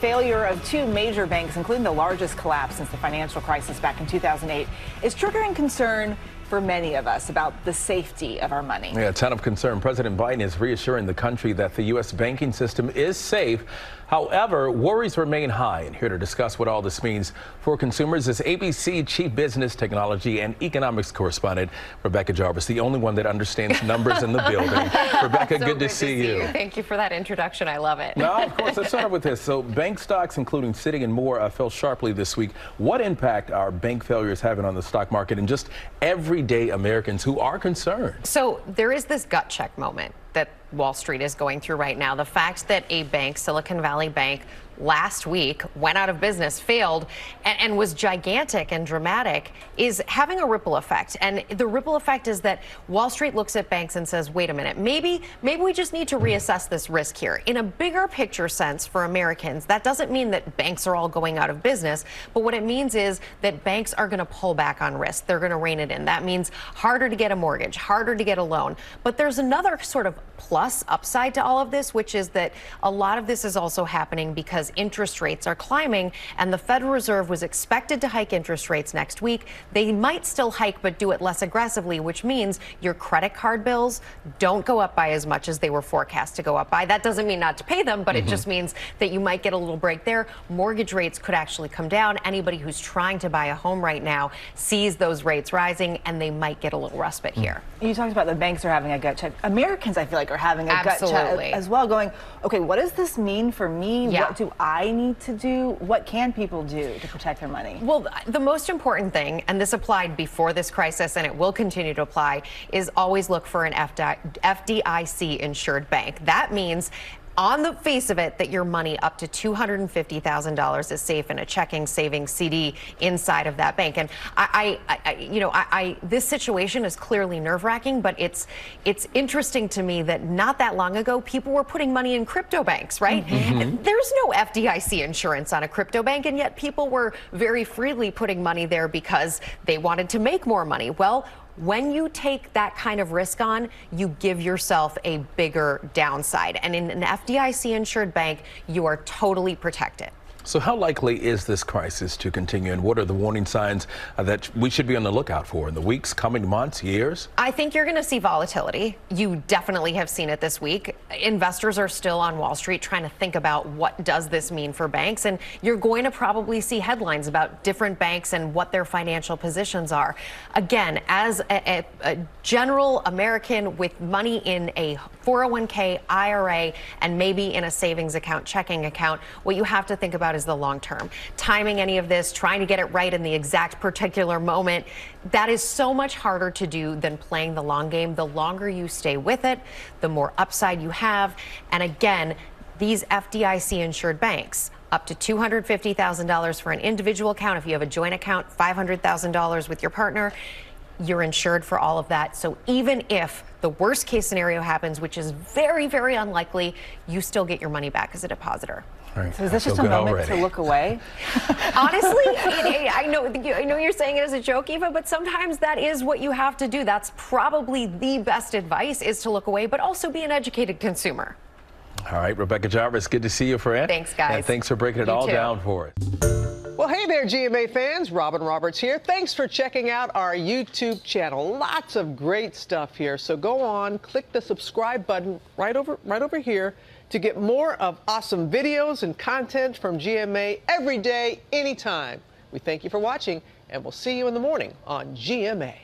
failure of two major banks, including the largest collapse since the financial crisis back in 2008, is triggering concern for many of us about the safety of our money. Yeah, a ton of concern. President Biden is reassuring the country that the U.S. banking system is safe. However, worries remain high. And here to discuss what all this means for consumers is ABC Chief Business, Technology, and Economics Correspondent Rebecca Jarvis, the only one that understands numbers in the building. Rebecca, So good to see you. Thank you for that introduction. I love it. No, of course. Let's start with this. So bank stocks, including Citi and more, fell sharply this week. What impact are bank failures having on the stock market and just everyday Americans who are concerned? So there is this gut check moment that Wall Street is going through right now. The fact that a bank, Silicon Valley Bank, last week went out of business, failed, and was gigantic and dramatic is having a ripple effect. And the ripple effect is that Wall Street looks at banks and says, wait a minute, maybe we just need to reassess this risk here. In a bigger picture sense for Americans, that doesn't mean that banks are all going out of business, but what it means is that banks are going to pull back on risk. They're going to rein it in. That means harder to get a mortgage, harder to get a loan. But there's another sort of plus upside to all of this, which is that a lot of this is also happening because interest rates are climbing, and the Federal Reserve was expected to hike interest rates next week. They might still hike, but do it less aggressively, which means your credit card bills don't go up by as much as they were forecast to go up by. That doesn't mean not to pay them, but it just means that you might get a little break there. Mortgage rates could actually come down. Anybody who's trying to buy a home right now sees those rates rising, and they might get a little respite here. You talked about the banks are having a gut check. Americans, I feel like, are having a gut check as well, going, okay, what does this mean for me? Yeah. What do I need to do? What can people do to protect their money? Well, the most important thing, and this applied before this crisis and it will continue to apply, is always look for an FDIC insured bank. That means on the face of it that your money up to $250,000 is safe in a checking, savings, CD inside of that bank. And this situation is clearly nerve-wracking, but it's interesting to me that not that long ago people were putting money in crypto banks, right? There's no FDIC insurance on a crypto bank, and yet people were very freely putting money there because they wanted to make more money. Well, when you take that kind of risk on, you give yourself a bigger downside. And in an FDIC insured bank, you are totally protected. So how likely is this crisis to continue, and what are the warning signs that we should be on the lookout for in the weeks, coming months, years? I think you're going to see volatility. You definitely have seen it this week. Investors are still on Wall Street trying to think about what does this mean for banks, and you're going to probably see headlines about different banks and what their financial positions are. Again, as a general American with money in a 401k, IRA, and maybe in a savings account, checking account, what you have to think about is the long term. Timing any of this, trying to get it right in the exact particular moment, that is so much harder to do than playing the long game. The longer you stay with it, the more upside you have. And again, these FDIC insured banks, up to $250,000 for an individual account. If you have a joint account, $500,000 with your partner, you're insured for all of that. So even if the worst case scenario happens, which is very, very unlikely, you still get your money back as a depositor. Right. So is this just a moment to look away? Honestly, I know you're saying it as a joke, Eva, but sometimes that is what you have to do. That's probably the best advice, is to look away, but also be an educated consumer. All right, Rebecca Jarvis, good to see you, friend. Thanks, guys. And thanks for breaking it all down for us. Well, hey there, GMA fans. Robin Roberts here. Thanks for checking out our YouTube channel. Lots of great stuff here. So go on, click the subscribe button right over here to get more of awesome videos and content from GMA every day, anytime. We thank you for watching, and we'll see you in the morning on GMA.